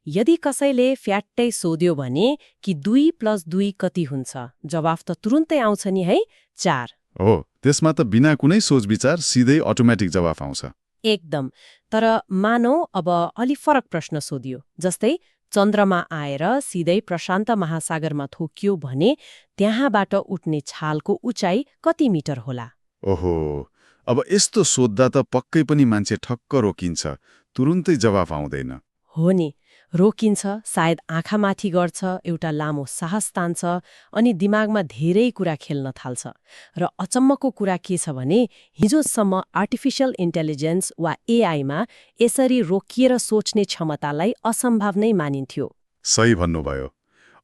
यदि कसैले फ्याट्टै सोध्यो भने कि 2 + 2 कति हुन्छ, जवाफ त तुरुन्तै आउँछ नि है, 4। हो, त्यसमा त बिना कुनै सोचविचार सिधै अटोमेटिक जवाफ आउँछ। एकदम। तर मानौ अब अलि फरक प्रश्न सोधियो, जस्तै चन्द्रमा आएर सिधै प्रशान्त महासागरमा थोकियो भने त्यहाँबाट उठ्ने छालको उचाइ कति मिटर होला? ओहो, अब यस्तो सोद्धा त पक्कै पनि मान्छे ठक्क रोकिन्छ, तुरुन्तै जवाफ आउँदैन। हो नि, रोकिन्छ, सायद आँखामाथि गर्छ, एउटा लामो साहस तान्छ, अनि दिमागमा धेरै कुरा खेल्न थाल्छ। र अचम्मको कुरा के छ भने हिजोसम्म आर्टिफिशियल इन्टेलिजेन्स वा एआईमा यसरी रोकिएर सोच्ने क्षमतालाई असम्भव नै मानिन्थ्यो। सही भन्नुभयो।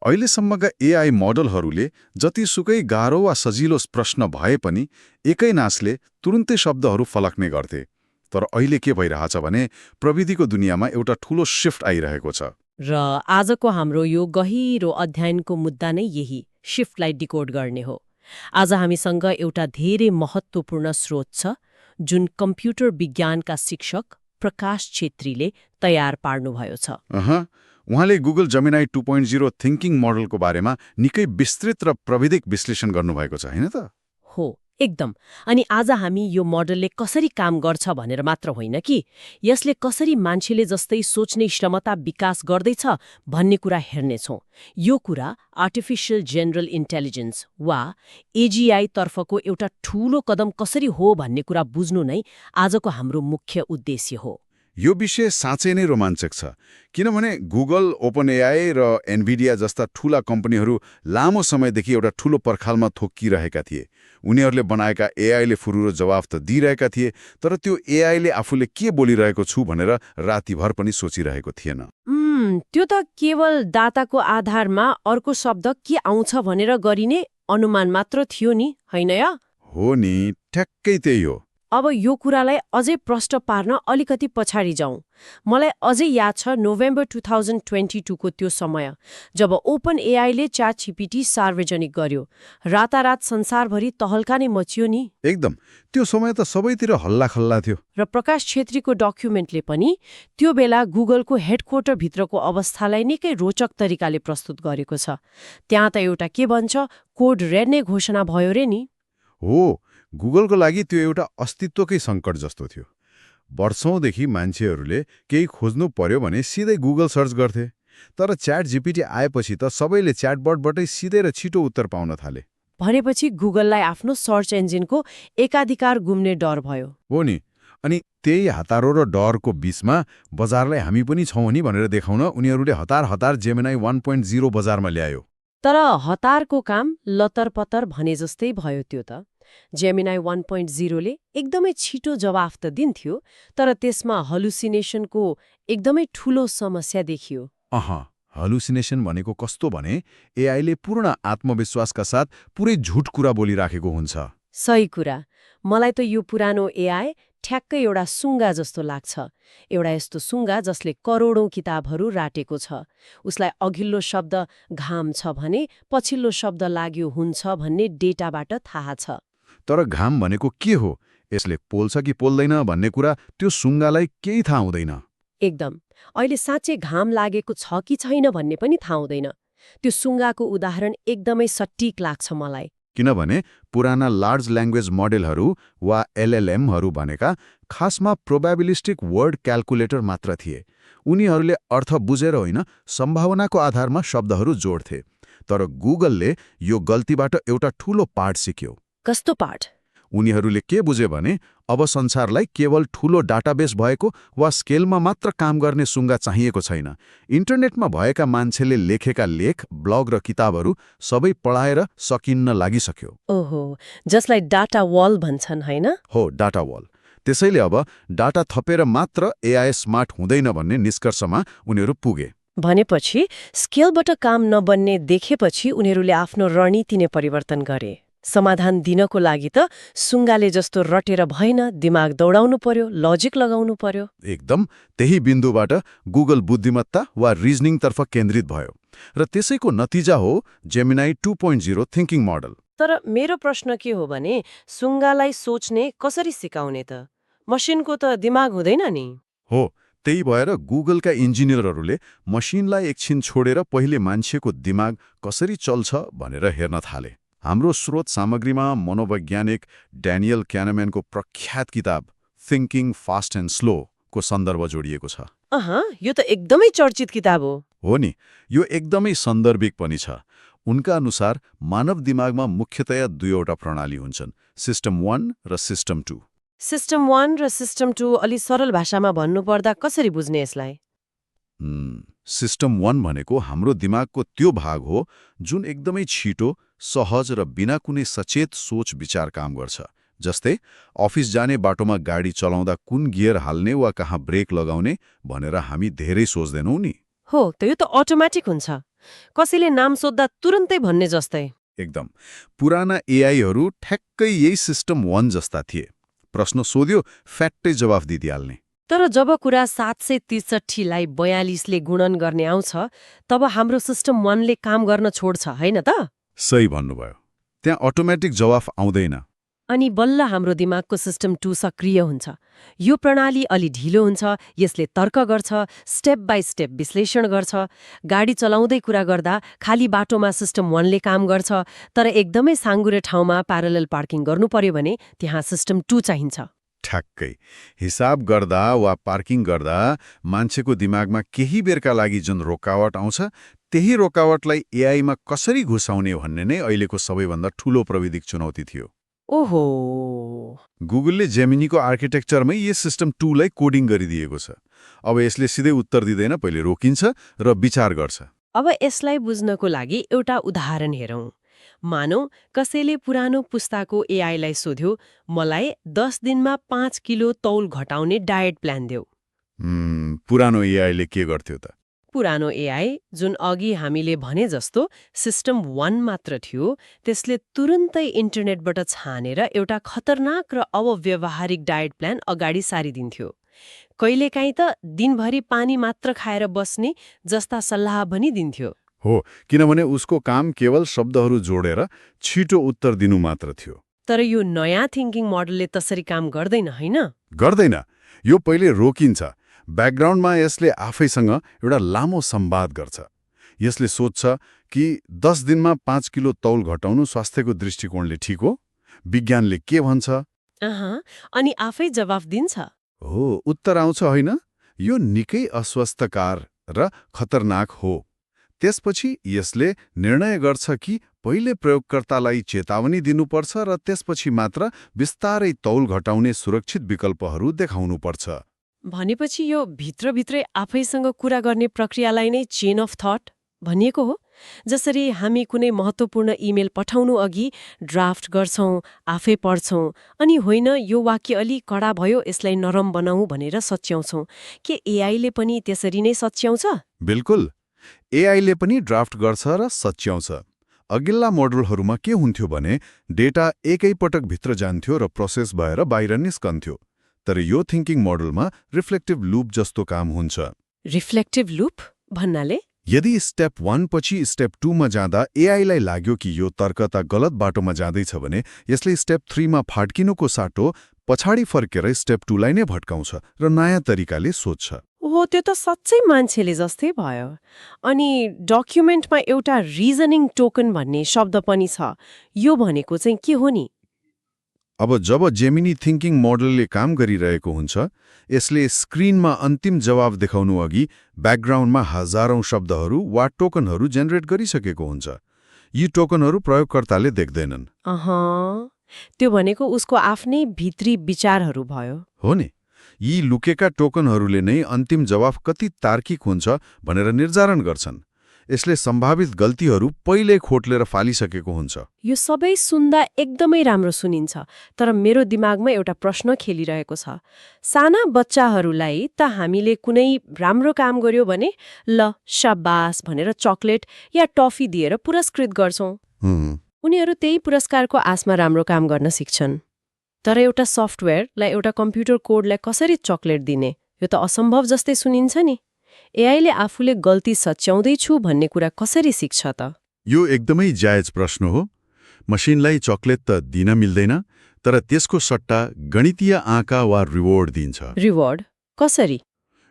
अहिलेसम्मका एआई मोडलहरूले जतिसुकै गाह्रो वा सजिलो प्रश्न भए पनि एकै नासले तुरुन्तै शब्दहरू फलक्ने गर्थे। तर अहिले के भइरहेछ भने प्रविधिको दुनियाँमा एउटा ठूलो शिफ्ट आइरहेको छ। र आजको हाम्रो यो गहिरो अध्ययनको मुद्दा नै यही शिफ्टलाई डिकोड गर्ने हो। आज हामीसँग एउटा धेरै महत्त्वपूर्ण स्रोत छ, जुन कम्प्युटर विज्ञानका शिक्षक प्रकाश छेत्रीले तयार पार्नुभयो छ। उहाँले गुगल जेमिनाई 2.0 थिङ्किङ मोडलको बारेमा निकै विस्तृत र प्रविधिक विश्लेषण गर्नुभएको छ, हैन त? हो, एकदम। अनि आज हामी यो मोडलले कसरी काम गर्छ भनेर मात्र होइन कि यसले कसरी मान्छेले जस्तै सोच्ने क्षमता विकास गर्दैछ भन्ने कुरा हेर्नेछौँ। यो कुरा आर्टिफिशियल जनरल इन्टेलिजेन्स वा एजीआई तर्फको एउटा ठूलो कदम कसरी हो भन्ने कुरा बुझ्नु नै आजको हाम्रो मुख्य उद्देश्य हो। यो विषय साँच्चै नै रोमाञ्चक छ, किनभने गुगल, ओपन एआई र एनभिडिया जस्ता ठूला कम्पनीहरू लामो समयदेखि एउटा ठूलो पर्खालमा थोकिरहेका थिए। उनीहरूले बनाएका एआईले फुरुरो जवाफ त दिइरहेका थिए, तर त्यो एआईले आफूले के बोलिरहेको छु भनेर रातिभर पनि सोचिरहेको थिएन। त्यो त केवल डाटाको आधारमा अर्को शब्द के आउँछ भनेर गरिने अनुमान मात्र थियो नि, होइन या? हो नि, ठ्याक्कै त्यही हो। अब यो कुरालाई अझै प्रष्ट पार्न अलिकति पछाडि जाउँ। मलाई अझै याद छ नोभेम्बर 2022 को त्यो समय जब ओपन एआईले च्याटजीपीटी सार्वजनिक गर्यो। रातारात संसारभरि तहल्का नै मचियो नि। एकदम, त्यो समय त सबैतिर हल्लाखल्ला थियो। र प्रकाश छेत्रीको डकुमेन्टले पनि त्यो बेला गुगलको हेडक्वार्टरभित्रको अवस्थालाई निकै रोचक तरिकाले प्रस्तुत गरेको छ। त्यहाँ त एउटा के भन्छ, कोड रेड नै घोषणा भयो रे नि। हो, गुगलको लागि त्यो एउटा अस्तित्वकै सङ्कट जस्तो थियो। वर्षौंदेखि मान्छेहरूले केही खोज्नु पर्यो भने सिधै गुगल सर्च गर्थे, तर च्याट जीपीटी आएपछि त सबैले च्याटबटबाटै सिधै र छिटो उत्तर पाउन थाले। भनेपछि गुगललाई आफ्नो सर्च इन्जिनको एकाधिकार गुम्ने डर भयो। हो नि, अनि त्यही हतारो र डरको बीचमा बजारलाई हामी पनि छौँ नि भनेर देखाउन उनीहरूले हतार जेमिनाई 1.0 बजारमा ल्यायो। तर हतारको काम लतरपतर भने जस्तै भयो त्यो त। जेमिनाई 1.0 ले एकदमै छिटो जवाफ त दिन्थ्यो, तर त्यसमा हलुसिनेसनको एकदमै ठूलो समस्या देखियो। हलुसिनेसन भनेको कस्तो भने एआईले पूर्ण आत्मविश्वासका साथ पुरै झुट कुरा बोलिराखेको हुन्छ। सही कुरा। मलाई त यो पुरानो एआई ठ्याक्कै एउटा सुङ्गा जस्तो लाग्छ। एउटा यस्तो सुङ्गा जसले करोडौं किताबहरू राटेको छ। उसलाई अघिल्लो शब्द घाम छ भने पछिल्लो शब्द लाग्यो हुन्छ भन्ने डेटाबाट थाहा छ। तर घाम भनेको के हो, यसले पोल्छ कि पोल्दैन भन्ने कुरा त्यो सुङ्गालाई केही थाहा हुँदैन। एकदम। अहिले साँच्चै घाम लागेको छ कि छैन भन्ने पनि थाहा हुँदैन। त्यो सुङ्गाको उदाहरण एकदमै सटीक लाग्छ मलाई। किनभने पुराना लार्ज ल्याङ्ग्वेज मोडेलहरू वा एलएलएमहरू भनेका खासमा प्रोबेबिलिस्टिक वर्ड क्याल्कुलेटर मात्र थिए। उनीहरूले अर्थ बुझेर होइन, सम्भावनाको आधारमा शब्दहरू जोड्थे। तर गुगलले यो गल्तीबाट एउटा ठूलो पाठ सिक्यो। कस्तो पाठ? उनीहरूले के बुझे भने अब संसारलाई केवल ठूलो डाटाबेस भएको वा स्केलमा मात्र काम गर्ने सुङ्गा चाहिएको छैन। इन्टरनेटमा भएका मान्छेले लेखेका लेख, ब्लग र किताबहरू सबै पढाएर सकिन्न लागिसक्यो। ओहो, जसलाई डाटा वल भन्छन्, होइन? हो, डाटा वल। त्यसैले अब डाटा थपेर मात्र एआई स्मार्ट हुँदैन भन्ने निष्कर्षमा उनीहरू पुगे। भनेपछि स्केलबाट काम नबन्ने देखेपछि उनीहरूले आफ्नो रणनीति नै परिवर्तन गरे। समाधान दिनको लागि त सुङ्गाले जस्तो रटेर भएन, दिमाग दौडाउनु पर्यो, लजिक लगाउनु पर्यो। एकदम त्यही बिन्दुबाट गुगल बुद्धिमत्ता वा रिजनिङतर्फ केन्द्रित भयो र त्यसैको नतिजा हो जेमिनाई 2.0 थिङ्किङ मोडल। तर मेरो प्रश्न के हो भने सुङ्गालाई सोच्ने कसरी सिकाउने त? मसिनको त दिमाग हुँदैन नि। हो, त्यही भएर गुगलका इन्जिनियरहरूले मसिनलाई एकछिन छोडेर पहिले मान्छेको दिमाग कसरी चल्छ भनेर हेर्न थाले। हाम्रो स्रोत सामग्रीमा मनोवैज्ञानिक ड्यानियल क्यानम्यानको प्रख्यात किताब थिङ्किङ फास्ट एन्ड स्लो को सन्दर्भ जोडिएको छ। यो त एकदमै चर्चित किताब हो नि, यो एकदमै सन्दर्भिक पनि छ। उनका अनुसार मानव दिमागमा मुख्यतया दुईवटा प्रणाली हुन्छन्, सिस्टम 1 र सिस्टम 2। सिस्टम 1 र सिस्टम 2 अलि सरल भाषामा भन्नुपर्दा कसरी बुझ्ने यसलाई? सिस्टम 1 भनेको हाम्रो दिमागको त्यो भाग हो जुन एकदमै छिटो, सहज र बिना कुनै सचेत सोच विचार काम गर्छ। जस्तै अफिस जाने बाटोमा गाडी चलाउँदा कुन गियर हाल्ने वा कहाँ ब्रेक लगाउने भनेर हामी धेरै सोच्दैनौँ नि। हो, यो त अटोमेटिक हुन्छ, कसैले नाम सोध्दा तुरन्तै भन्ने जस्तै। एकदम। पुराना एआईहरू ठ्याक्कै यही सिस्टम 1 जस्ता थिए। प्रश्न सोध्यो, फ्याट्टै जवाफ दिइहाल्ने। तर जब कुरा 763 लाई 42 ले गुणन गर्ने आउँछ, तब हाम्रो सिस्टम 1 ले काम गर्न छोड्छ, हैन त? सही भन्नुभयो। त्यहाँ अटोमेटिक जवाफ आउँदैन। अनि बल्ल हाम्रो दिमागको सिस्टम 2 सक्रिय हुन्छ। यो प्रणाली अलि ढिलो हुन्छ, यसले तर्क गर्छ, स्टेप बाई स्टेप विश्लेषण गर्छ। गाडी चलाउँदै कुरा गर्दा खाली बाटोमा सिस्टम 1 ले काम गर्छ, तर एकदमै साँघुरे ठाउँमा प्यारलल पार्किङ गर्नु पर्यो भने त्यहाँ सिस्टम 2 चाहिन्छ। ठ्याक्कै। हिसाब गर्दा वा पार्किङ गर्दा मान्छेको दिमागमा केही बेरका लागि जुन रोकावट आउँछ, त्यही रोकावटलाई एआईमा कसरी घुसाउने भन्ने नै अहिलेको सबैभन्दा ठूलो प्रविधिक चुनौती थियो। ओहो। गुगलले जेमिनीको आर्किटेक्चरमै यस सिस्टम 2 लाई कोडिङ गरिदिएको छ। अब यसले सिधै उत्तर दिँदैन, पहिले रोकिन्छ र विचार गर्छ। अब यसलाई बुझ्नको लागि एउटा उदाहरण हेरौँ। मानौ कसैले पुरानो पुस्ताको एआईलाई सोध्यो, मलाई 10 दिनमा 5 किलो तौल घटाउने डायट प्लान देऊ। पुरानो एआईले के गर्थ्यो त? पुरानो एआई, जुन अघि हामीले भने जस्तो सिस्टम 1 मात्र थियो, त्यसले तुरुन्तै इन्टरनेटबाट छानेर एउटा खतरनाक र अव्यवहारिक डायट प्लान अगाडि सारिदिन्थ्यो। कहिलेकाहीँ त दिनभरि पानी मात्र खाएर बस्ने जस्ता सल्लाह पनि दिन्थ्यो। हो, किनभने उसको काम केवल शब्दहरू जोडेर छिटो उत्तर दिनु मात्र थियो। तर यो नयाँ थिङ्किङ मोडलले त्यसरी काम गर्दैन, हैन? गर्दैन। यो पहिले रोकिन्छ। ब्याकग्राउन्डमा यसले आफैसँग एउटा लामो संवाद गर्छ। यसले सोध्छ कि 10 दिनमा 5 किलो तौल घटाउनु स्वास्थ्यको दृष्टिकोणले ठिक हो? विज्ञानले के भन्छ? अनि आफै जवाफ दिन्छ। हो, उत्तर आउँछ, होइन, यो निकै अस्वस्थकर र खतरनाक हो। त्यसपछि यसले निर्णय गर्छ कि पहिले प्रयोगकर्तालाई चेतावनी दिनुपर्छ र त्यसपछि मात्र बिस्तारै तौल घटाउने सुरक्षित विकल्पहरू देखाउनुपर्छ। भनेपछि यो भित्रभित्रै आफैसँग कुरा गर्ने प्रक्रियालाई नै चेन अफ थट भनिएको हो। जसरी हामी कुनै महत्त्वपूर्ण इमेल पठाउनु अघि ड्राफ्ट गर्छौं, आफै पढ्छौं, अनि होइन यो वाक्य अलि कडा भयो, यसलाई नरम बनाऊ भनेर सच्याउँछौं। के एआईले पनि त्यसरी नै सच्याउँछ? बिल्कुल। एआईले पनि ड्राफ्ट गर्छ र सच्याउँछ। अघिल्ला मोडलहरूमा के हुन्थ्यो भने डेटा एकैपटक भित्र जान्थ्यो र प्रोसेस भएर बाहिर निस्कन्थ्यो। तर यो थिङ्किङ मोडलमा रिफ्लेक्टिभ लूप जस्तो काम हुन्छ। रिफ्लेक्टिभ लूप भन्नाले? यदि स्टेप 1 पछि स्टेप 2 मा जाँदा एआईलाई लाग्यो कि यो तर्क त गलत बाटोमा जाँदैछ भने यसले स्टेप 3 मा फाड्किनुको साटो पछाडि फर्केर स्टेप 2 लाई नै भट्काउँछ र नयाँ तरिकाले सोध्छ। हो, त्यो त सच्चै मान्छेले जस्तै भयो। अनि डकुमेन्टमा एउटा रिजनिङ टोकन भन्ने शब्द पनि छ। यो भनेको चाहिँ के हो नि? अब जब जेमिनी थिङ्किङ मोडलले काम गरिरहेको हुन्छ, यसले स्क्रिनमा अन्तिम जवाब देखाउनु अघि ब्याकग्राउन्डमा हजारौं शब्दहरू वा टोकनहरू जेनेरेट गरिसकेको हुन्छ। यी टोकनहरू प्रयोगकर्ताले देख्दैनन्। त्यो भनेको उसको आफ्नै भित्री विचारहरू भयो। हो नि, यी लुकेका टोकनहरूले नै अन्तिम जवाफ कति तार्किक हुन्छ भनेर निर्धारण गर्छन्। यसले सम्भावित गल्तीहरू पहिल्यै खोटलेर फालिसकेको हुन्छ। यो सबै सुन्दा एकदमै राम्रो सुनिन्छ, तर मेरो दिमागमा एउटा प्रश्न खेलिरहेको छ। साना बच्चाहरूलाई त हामीले कुनै राम्रो काम गर्यो भने ल शाबास भनेर चकलेट या टफी दिएर पुरस्कृत गर्छौं। उनीहरू त्यही पुरस्कारको आशमा राम्रो काम गर्न सिक्छन्। तर एउटा सफ्टवेयरलाई, एउटा कम्प्युटर कोडलाई कसरी चकलेट दिने? यो त असम्भव जस्तै सुनिन्छ नि। एआईले आफूले गल्ती सच्याउँदैछु भन्ने कुरा कसरी सिक्छ त? यो एकदमै जायज प्रश्न हो। मसिनलाई चकलेट त दिन मिल्दैन, तर त्यसको सट्टा गणितीय आँका वा रिवोर्ड दिन्छ। रिवोर्ड कसरी?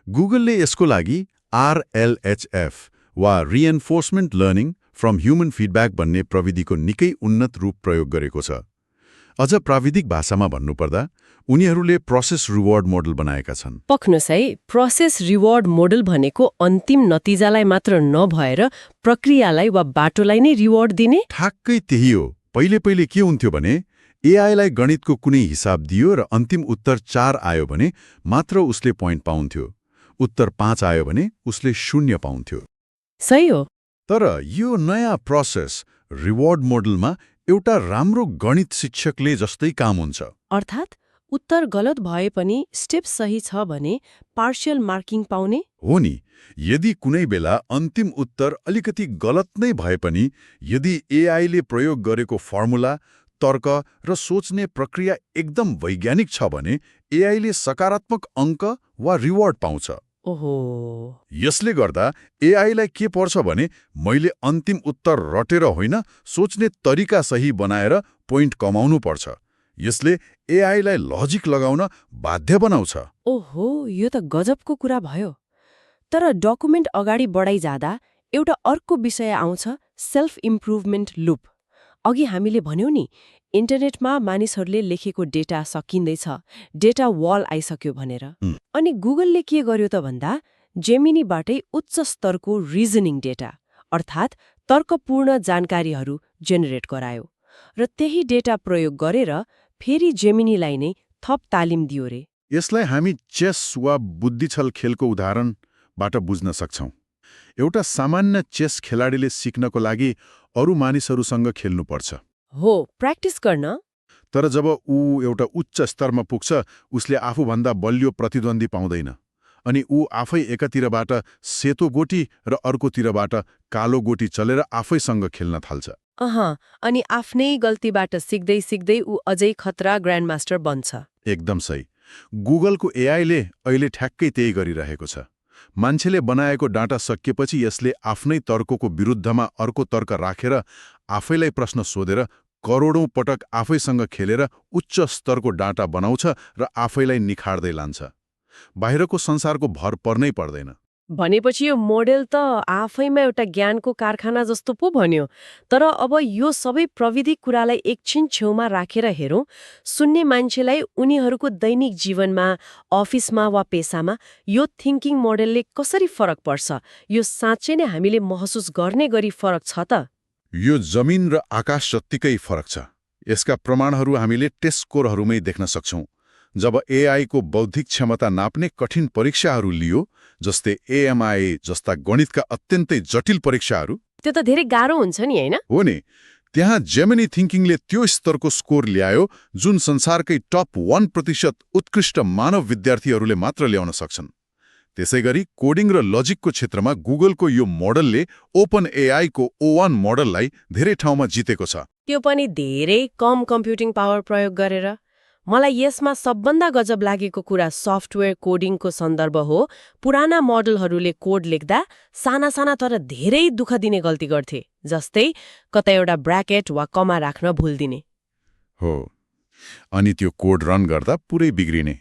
गुगलले यसको लागि RLHF वा रिएन्फोर्समेन्ट लर्निङ फ्रम ह्युमन फिडब्याक भन्ने प्रविधिको निकै उन्नत रूप प्रयोग गरेको छ। अझ प्राविधिक भाषामा भन्नुपर्दा उनीहरूले प्रोसेस रिवार्ड मोडल बनाएका छन्। पक्नुहोस् है, प्रोसेस रिवार्ड मोडल भनेको अन्तिम नतिजालाई मात्र नभएर प्रक्रियालाई वा बाटोलाई नै रिवार्ड दिने? ठ्याक्कै त्यही हो। पहिले के हुन्थ्यो भने एआईलाई गणितको कुनै हिसाब दियो र अन्तिम उत्तर 4 आयो भने मात्र उसले पोइन्ट पाउँथ्यो। उत्तर 5 आयो भने उसले 0 पाउँथ्यो। सही हो। तर यो नयाँ प्रोसेस रिवार्ड मोडलमा एउटा राम्रो गणित शिक्षकले जस्तै काम हुन्छ। अर्थात् उत्तर गलत भए पनि स्टेप सही छ भने पार्शियल मार्किङ पाउने? हो नि। यदि कुनै बेला अन्तिम उत्तर अलिकति गलत नै भए पनि यदि एआईले प्रयोग गरेको फर्मुला, तर्क र सोच्ने प्रक्रिया एकदम वैज्ञानिक छ भने एआईले सकारात्मक अङ्क वा रिवार्ड पाउँछ। ओहो। यसले गर्दा एआईलाई के पर्छ भने मैले अन्तिम उत्तर रटेर होइन, सोच्ने तरिका सही बनाएर पोइन्ट कमाउनु पर्छ। यसले एआईलाई लजिक लगाउन बाध्य बनाउँछ। ओहो, यो त गजबको कुरा भयो। तर डकुमेन्ट अगाडि बढाइ जाँदा एउटा अर्को विषय आउँछ, सेल्फ इम्प्रुभमेन्ट लुप। अघि हामीले भन्यौं नि, इन्टरनेटमा मानिसहरूले लेखेको डेटा सकिँदैछ, डेटा वाल आइसक्यो भनेर। अनि गुगलले के गर्यो त भन्दा जेमिनीबाटै उच्च स्तरको रिजनिङ डेटा अर्थात् तर्कपूर्ण जानकारीहरू जेनेरेट गरायो र त्यही डेटा प्रयोग गरेर फेरि जेमिनीलाई नै थप तालिम दियो रे। यसलाई हामी चेस वा बुद्धिछल खेलको उदाहरणबाट बुझ्न सक्छौं। एउटा सामान्य चेस खेलाडीले सिक्नको लागि अरू मानिसहरूसँग खेल्नुपर्छ। हो, प्र्याक्टिस गर्न। तर जब ऊ एउटा उच्च स्तरमा पुग्छ उसले आफूभन्दा बलियो प्रतिद्वन्दी पाउँदैन अनि ऊ आफै एकातिरबाट सेतो गोटी र अर्कोतिरबाट कालो गोटी चलेर आफैसँग खेल्न थाल्छ। अनि आफ्नै गल्तीबाट सिक्दै सिक्दै ऊ अझै खतरा ग्रान्डमास्टर बन्छ। एकदम सही। गुगलको एआईले अहिले ठ्याक्कै त्यही गरिरहेको छ। मान्छेले बनाएको डाटा सकिएपछि यसले आफ्नै तर्कको विरुद्धमा अर्को तर्क राखेर आफैलाई प्रश्न सोधेर करोडौं पटक आफैसँग खेलेर उच्च स्तरको डाटा बनाउँछ र आफैलाई निखार्दै लान्छ। बाहिरको संसारको भर पर्नै पर्दैन। भनेपछि यो मोडेल त आफैमा एउटा ज्ञानको कारखाना जस्तो पो भन्यो। तर अब यो सबै प्रविधिक कुरालाई एकछिन छेउमा राखेर हेरौँ, सुन्ने मान्छेलाई उनीहरूको दैनिक जीवनमा, अफिसमा वा पेसामा यो थिङ्किङ मोडेलले कसरी फरक पर्छ? यो साँच्चै नै हामीले महसुस गर्ने गरी फरक छ त? यो जमिन र आकाश जत्तिकै फरक छ। यसका प्रमाणहरू हामीले टेस्ट स्कोरहरूमै देख्न सक्छौं। जब एआईको बौद्धिक क्षमता नाप्ने कठिन परीक्षाहरू लियो, जस्तै एएमआई जस्ता गणितका अत्यन्तै जटिल परीक्षाहरू, त्यो त धेरै गाह्रो हुन्छ नि, हैन? हो नि, त्यहाँ जेमिनी थिङ्किङले त्यो स्तरको स्कोर ल्यायो जुन संसारकै टप 1% उत्कृष्ट मानव विद्यार्थीहरूले मात्र ल्याउन सक्छन्। त्यसैगरी कोडिङ र लजिकको क्षेत्रमा गुगलको यो मोडलले ओपन एआईको O1 मोडललाई धेरै ठाउँमा जितेको छ। त्यो पनि धेरै कम कम्प्युटिङ पावर प्रयोग गरेर। मलाई यसमा सबभन्दा गजब लागेको कुरा सफ्टवेयर कोडिङको सन्दर्भ हो। पुराना मोडलहरूले कोड लेख्दा साना साना तर धेरै दुःख दिने गल्ती गर्थे, जस्तै कतै एउटा ब्र्याकेट वा कमा राख्न भुलिदिने। हो, अनि त्यो कोड रन गर्दा पुरै बिग्रिने।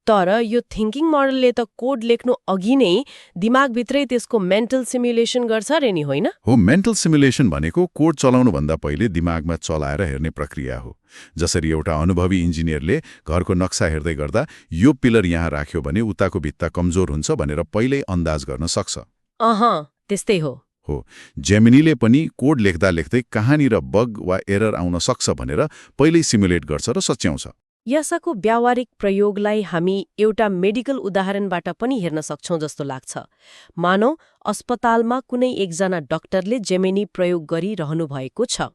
तर यो थिङ्किङ मोडलले त कोड लेख्नु अघि नै दिमागभित्रै त्यसको मेन्टल सिमुलेसन गर्छ रे नि, होइन? हो, मेन्टल सिमुलेसन भनेको कोड चलाउनुभन्दा पहिले दिमागमा चलाएर हेर्ने प्रक्रिया हो। जसरी एउटा अनुभवी इन्जिनियरले घरको नक्सा हेर्दै गर्दा यो पिलर यहाँ राख्यो भने उताको भित्ता कमजोर हुन्छ भनेर पहिल्यै अन्दाज गर्न सक्छ। त्यस्तै हो। हो, जेमिनीले पनि कोड लेख्दा लेख्दै कहाँनिर बग वा एरर आउन सक्छ भनेर पहिल्यै सिमुलेट गर्छ र सच्याउँछ। यसको व्यावहारिक प्रयोगलाई हामी एउटा मेडिकल उदाहरणबाट पनि हेर्न सक्छौं जस्तो लाग्छ। मानौ अस्पतालमा कुनै एकजना डाक्टरले जेमिनी प्रयोग गरिरहनु भएको छ।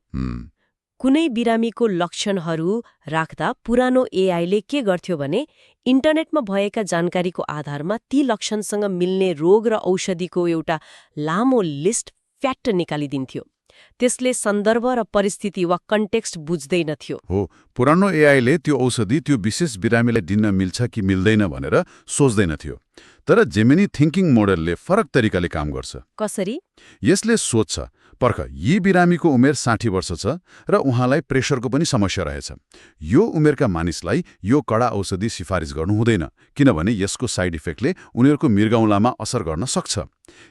कुनै बिरामीको लक्षणहरू राख्दा पुरानो एआईले के गर्थ्यो भने इन्टरनेटमा भएका जानकारीको आधारमा ती लक्षणसँग मिल्ने रोग र औषधिको एउटा लामो लिस्ट फ्याट्ट निकालिदिन्थ्यो। त्यसले सन्दर्भ र परिस्थिति वा कन्टेक्स्ट बुझ्दैनथ्यो। हो, पुरानो एआईले त्यो औषधि त्यो विशेष बिरामीलाई दिन मिल्छ कि मिल्दैन भनेर सोच्दैनथ्यो। तर जेमिनी थिङ्किङ मोडलले फरक तरिकाले काम गर्छ। कसरी? यसले सोध्छ पर्ख, यी बिरामीको उमेर 60 वर्ष छ र उहाँलाई प्रेसरको पनि समस्या रहेछ। यो उमेरका मानिसलाई यो कडा औषधि सिफारिस गर्नु हुँदैन, किनभने यसको साइड इफेक्टले उनीहरूको मृगौलामा असर गर्न सक्छ।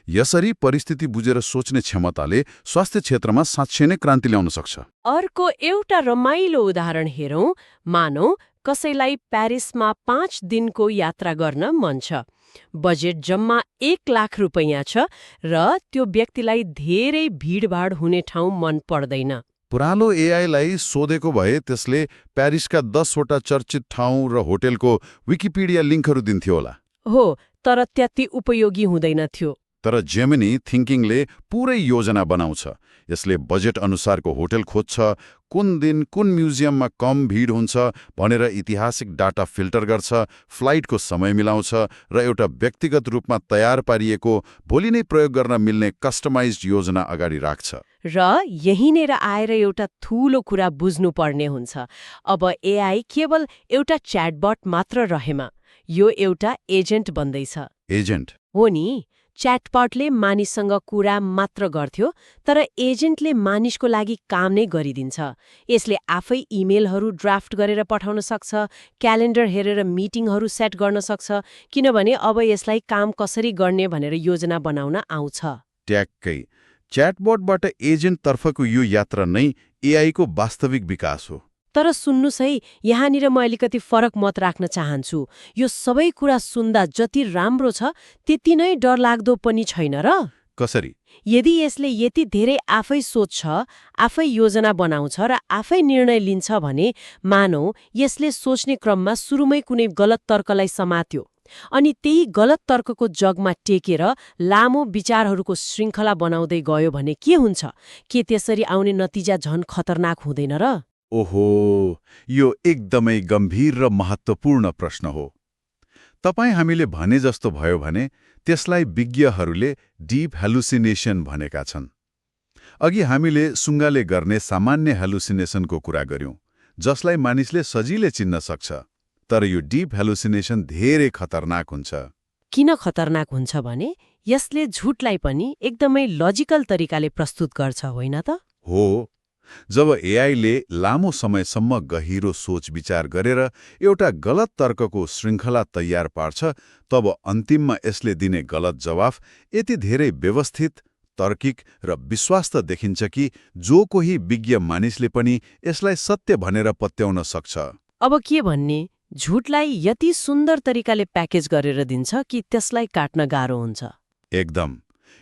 यसरी परिस्थिति बुझेर सोच्ने क्षमताले स्वास्थ्य क्षेत्रमा साँच्चै नै क्रान्ति ल्याउन सक्छ। अर्को एउटा रमाइलो उदाहरण हेरौँ। मानौ कसैलाई प्यारिसमा 5 दिनको यात्रा गर्न मन छ। बजेट जम्मा 1 लाख रुपैयाँ छ र त्यो व्यक्तिलाई धेरै भिडभाड हुने ठाउँ मन पर्दैन। पुरानो एआईलाई सोधेको भए त्यसले प्यारिसका 10वटा चर्चित ठाउँ र होटेलको विकिपीडिया लिङ्कहरू दिन्थ्यो होला। हो, तर त्यति उपयोगी हुँदैन थियो। तर जेमिनी थिङ्किङले पुरै योजना बनाउँछ। यसले बजेट अनुसारको होटल खोज्छ, कुन दिन कुन म्युजियममा कम भिड हुन्छ भनेर ऐतिहासिक डाटा फिल्टर गर्छ, फ्लाइटको समय मिलाउँछ र एउटा व्यक्तिगत रूपमा तयार पारिएको भोलि नै प्रयोग गर्न मिल्ने कस्टमाइज्ड योजना अगाडि राख्छ। र यहीँनिर आएर एउटा ठूलो कुरा बुझ्नुपर्ने हुन्छ। अब एआई केवल एउटा च्याटबट मात्र रहेमा, यो एउटा एजेन्ट बन्दैछ। एजेन्ट हो नि, च्याटबटले मानिससँग कुरा मात्र गर्थ्यो, तर एजेन्टले मानिसको लागि काम नै गरिदिन्छ। यसले आफै इमेलहरू ड्राफ्ट गरेर पठाउन सक्छ, क्यालेन्डर हेरेर मिटिङहरू सेट गर्न सक्छ, किनभने अब यसलाई काम कसरी गर्ने भनेर योजना बनाउन आउँछ। ट्याक्कै च्याटबटबाट एजेन्टतर्फको यो यात्रा नै एआईको वास्तविक विकास हो। तर सुन्नुहोस् है, यहाँनिर म अलिकति फरक मत राख्न चाहन्छु। यो सबै कुरा सुन्दा जति राम्रो छ त्यति नै डरलाग्दो पनि छैन र? कसरी? यदि यसले यति धेरै आफै सोच्छ, आफै योजना बनाउँछ र आफै निर्णय लिन्छ भने मानौ यसले सोच्ने क्रममा सुरुमै कुनै गलत तर्कलाई समात्यो अनि त्यही गलत तर्कको जगमा टेकेर लामो विचारहरूको श्रृङ्खला बनाउँदै गयो भने के हुन्छ? के त्यसरी आउने नतिजा झन खतरनाक हुँदैन र? ओहो, यो एकदमै गम्भीर र महत्त्वपूर्ण प्रश्न हो। तपाईँ हामीले भने जस्तो भयो भने त्यसलाई विज्ञहरूले डीप हेलुसिनेसन भनेका छन्। अघि हामीले सुङ्गाले गर्ने सामान्य हेलुसिनेसनको कुरा गर्यौं, जसलाई मानिसले सजिलै चिन्न सक्छ। तर यो डीप हेलुसिनेसन धेरै खतरनाक हुन्छ। किन खतरनाक हुन्छ भने यसले झुटलाई पनि एकदमै लजिकल तरिकाले प्रस्तुत गर्छ, होइन त? हो, जब एआईले लामो समयसम्म गहिरो सोच विचार गरेर एउटा गलत तर्कको श्रृङ्खला तयार पार्छ, तब अन्तिममा यसले दिने गलत जवाफ यति धेरै व्यवस्थित, तार्किक र विश्वास देखिन्छ कि जो कोही विज्ञ मानिसले पनि यसलाई सत्य भनेर पत्याउन सक्छ। अब के भन्ने? झुटलाई यति सुन्दर तरिकाले प्याकेज गरेर दिन्छ कि त्यसलाई काट्न गाह्रो हुन्छ। एकदम।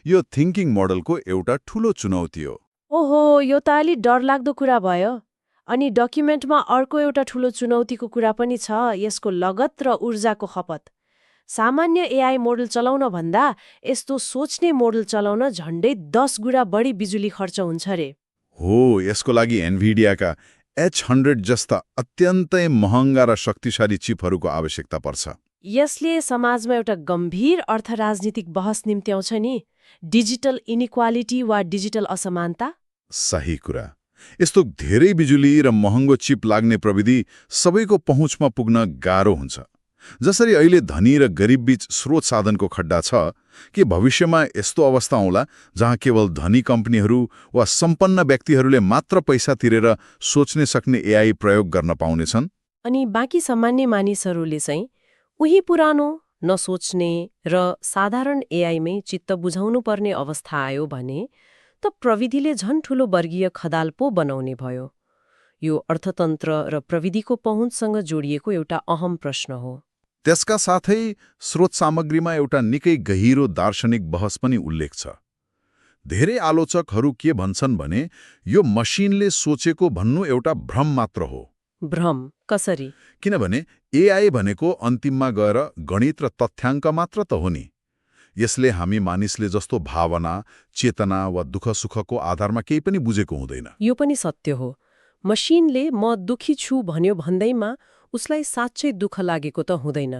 यो थिङ्किङ मोडलको एउटा ठूलो चुनौती हो। ओहो, यो त अलि डरलाग्दो कुरा भयो। अनि डकुमेन्टमा अर्को एउटा ठूलो चुनौतीको कुरा पनि छ, यसको लगत र ऊर्जाको खपत। सामान्य एआई मोडल चलाउन भन्दा यस्तो सोच्ने मोडल चलाउन झन्डै 10 गुणा बढी बिजुली खर्च हुन्छ रे। हो, यसको लागि एनभिडियाका H100 जस्ता अत्यन्तै महँगा र शक्तिशाली चिपहरूको आवश्यकता पर्छ। यसले समाजमा एउटा गम्भीर अर्थ राजनीतिक बहस निम्त्याउँछ नि, डिजिटल इनइक्वालिटी वा डिजिटल असमानता। सही कुरा। यस्तो धेरै बिजुली र महँगो चिप लाग्ने प्रविधि सबैको पहुँचमा पुग्न गाह्रो हुन्छ। जसरी अहिले धनी र गरिबबीच स्रोत साधनको खड्डा छ, के भविष्यमा यस्तो अवस्था होला जहाँ केवल धनी कम्पनीहरू वा सम्पन्न व्यक्तिहरूले मात्र पैसा तिरेर सोच्ने सक्ने एआई प्रयोग गर्न पाउनेछन्? अनि बाँकी सामान्य मानिसहरूले चाहिँ उही पुरानो नसोच्ने र साधारण एआईमै चित्त बुझाउनु पर्ने अवस्था आयो भने त प्रविधिले झन् ठूलो वर्गीय खदाल पो बनाउने भयो। यो अर्थतन्त्र र प्रविधिको पहुँचसँग जोडिएको एउटा अहम प्रश्न हो। त्यसका साथै स्रोत सामग्रीमा एउटा निकै गहिरो दार्शनिक बहस पनि उल्लेख छ। धेरै आलोचकहरू के भन्छन् भने यो मसिनले सोचेको भन्नु एउटा भ्रम मात्र हो। भ्रम कसरी? किनभने एआई भनेको अन्तिममा गएर गणित र तथ्याङ्क मात्र त हो नि। यसले हामी मानिसले जस्तो भावना, चेतना वा दुःख सुखको आधारमा केही पनि बुझेको हुँदैन। यो पनि सत्य हो। मसिनले म दुखी छु भन्यो भन्दैमा उसलाई साँच्चै दुःख लागेको त हुँदैन।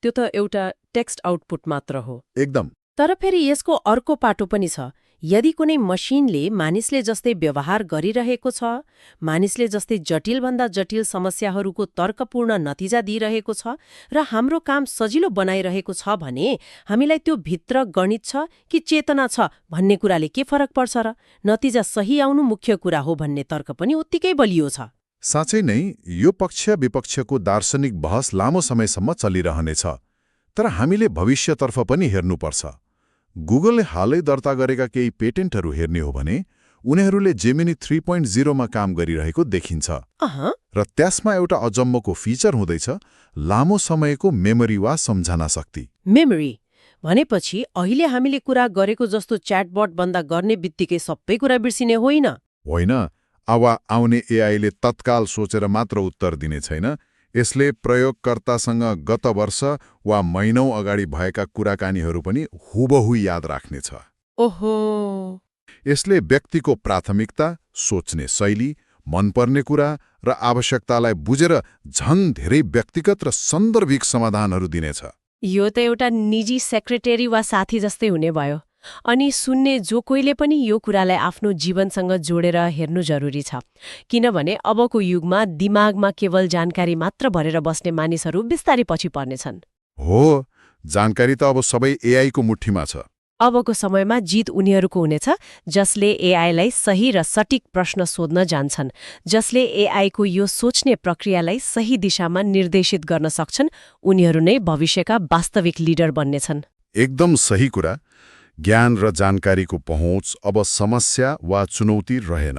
त्यो त एउटा टेक्स्ट आउटपुट मात्र हो। एकदम। तर फेरि यसको अर्को पाटो पनि छ। यदि कुनै मसिनले मानिसले जस्तै व्यवहार गरिरहेको छ, मानिसले जस्तै जटिलभन्दा जटिल समस्याहरूको तर्कपूर्ण नतिजा दिइरहेको छ र हाम्रो काम सजिलो बनाइरहेको छ भने हामीलाई त्यो भित्र गणित छ कि चेतना छ भन्ने कुराले के फरक पर्छ र? नतिजा सही आउनु मुख्य कुरा हो भन्ने तर्क पनि उत्तिकै बलियो छ। साँच्चै नै यो पक्ष विपक्षको दार्शनिक बहस लामो समयसम्म चलिरहनेछ, तर हामीले भविष्यतर्फ पनि हेर्नुपर्छ। गुगलले हालै दर्ता गरेका केही पेटेन्टहरू हेर्ने हो भने उनीहरूले जेमिनी 3.0 मा काम गरिरहेको देखिन्छ र त्यसमा एउटा अजम्मको फिचर हुँदैछ लामो समयको मेमोरी वा सम्झना शक्ति। मेमोरी भनेपछि अहिले हामीले कुरा गरेको जस्तो च्याटबट बन्दा गर्ने बित्तिकै सबै कुरा बिर्सिने होइन। होइन, अब आउने एआईले तत्काल सोचेर मात्र उत्तर दिने छैन। यसले प्रयोगकर्तासँग गत वर्ष वा महिनौं अगाडि भएका कुराकानीहरू पनि हुबहु याद राख्नेछ। ओहो, यसले व्यक्तिको प्राथमिकता, सोच्ने शैली, मनपर्ने कुरा र आवश्यकतालाई बुझेर झन धेरै व्यक्तिगत र सन्दर्भिक समाधानहरू दिनेछ। यो त एउटा निजी सेक्रेटरी वा साथी जस्तै हुने भयो। अनि सुन्ने जो कोहीले पनि यो कुरालाई आफ्नो जीवनसँग जोडेर हेर्नु जरुरी छ, किनभने अबको युगमा दिमागमा केवल जानकारी मात्र भरेर बस्ने मानिसहरू बिस्तारै पछि पर्नेछन्। हो, जानकारी त अब सबै एआईको मुठ्ठीमा छ। अबको समयमा जित उनीहरूको हुनेछ जसले एआईलाई सही र सटिक प्रश्न सोध्न जान्छन्, जसले एआईको यो सोच्ने प्रक्रियालाई सही दिशामा निर्देशित गर्न सक्छन्। उनीहरू नै भविष्यका वास्तविक लिडर बन्नेछन्। एकदम सही कुरा। ज्ञान र जानकारीको पहुँच अब समस्या वा चुनौती रहेन।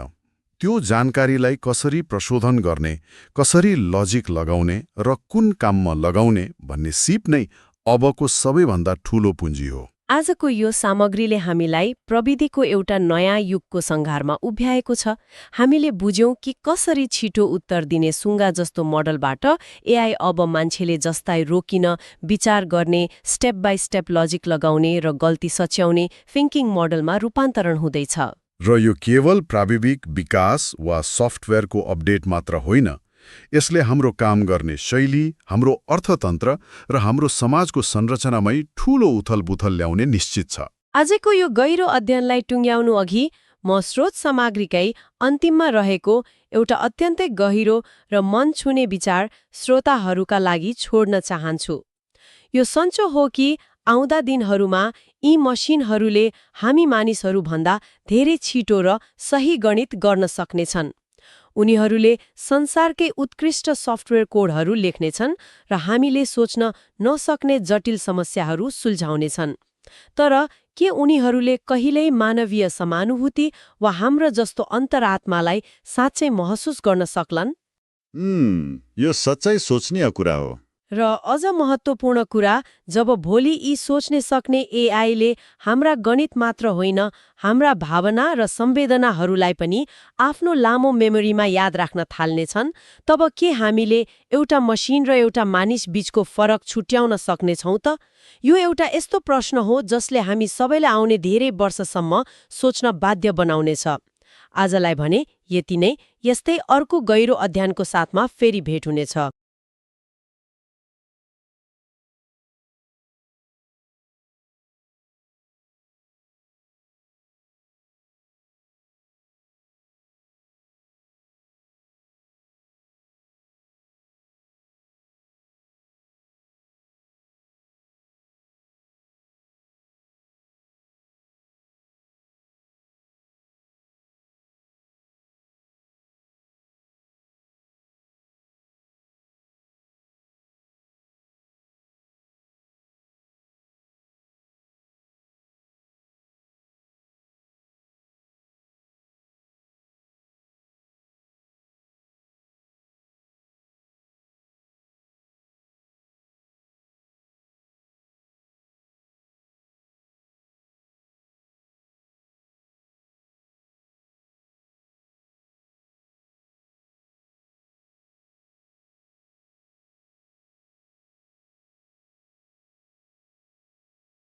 त्यो जानकारीलाई कसरी प्रशोधन गर्ने, कसरी लजिक लगाउने र कुन काममा लगाउने भन्ने सिप नै अबको सबैभन्दा ठूलो पुँजी हो। आजको यो सामग्रीले हामीलाई प्रविधिको एउटा नयाँ युगको सङ्घारमा उभ्याएको छ। हामीले बुझ्यौं कि कसरी छिटो उत्तर दिने सुङ्गा जस्तो मोडलबाट एआई अब मान्छेले जस्ताई रोकिन, विचार गर्ने, स्टेप बाई स्टेप लजिक लगाउने र गल्ती सच्याउने थिङ्किङ मोडलमा रूपान्तरण हुँदैछ। र यो केवल प्राविधिक विकास वा सफ्टवेयरको अपडेट मात्र होइन, यसले हाम्रो काम गर्ने शैली, हाम्रो अर्थतन्त्र र हाम्रो समाजको संरचनामै ठूलो उथलपुथल ल्याउने निश्चित छ। आजको यो गहिरो अध्ययनलाई टुङ्ग्याउनु अघि म स्रोत सामग्रीकै अन्तिममा रहेको एउटा अत्यन्तै गहिरो र मन छुने विचार श्रोताहरूका लागि छोड्न चाहन्छु। यो सन्चो हो कि आउँदा दिनहरूमा यी मसिनहरूले हामी मानिसहरूभन्दा धेरै छिटो र सही गणित गर्न सक्नेछन्। उनीहरूले संसारकै उत्कृष्ट सफ्टवेयर कोडहरू लेख्नेछन् र हामीले सोच्न नसक्ने जटिल समस्याहरू सुल्झाउनेछन्। तर के उनीहरूले कहिल्यै मानवीय समानुभूति वा हाम्रो जस्तो अन्तरात्मालाई साँच्चै महसुस गर्न सक्लान्? यो सच्चै सोच्ने कुरा हो। र अझ महत्त्वपूर्ण कुरा, जब भोलि यी सोच्ने सक्ने एआईले हाम्रा गणित मात्र होइन, हाम्रा भावना र संवेदनाहरूलाई पनि आफ्नो लामो मेमोरीमा याद राख्न थाल्नेछन्, तब के हामीले एउटा मसिन र एउटा मानिस बीचको फरक छुट्याउन सक्नेछौँ त? यो एउटा यस्तो प्रश्न हो जसले हामी सबैलाई आउने धेरै वर्षसम्म सोच्न बाध्य बनाउनेछ। आजलाई भने यति नै। यस्तै अर्को गहिरो अध्ययनको साथमा फेरि भेट हुनेछ।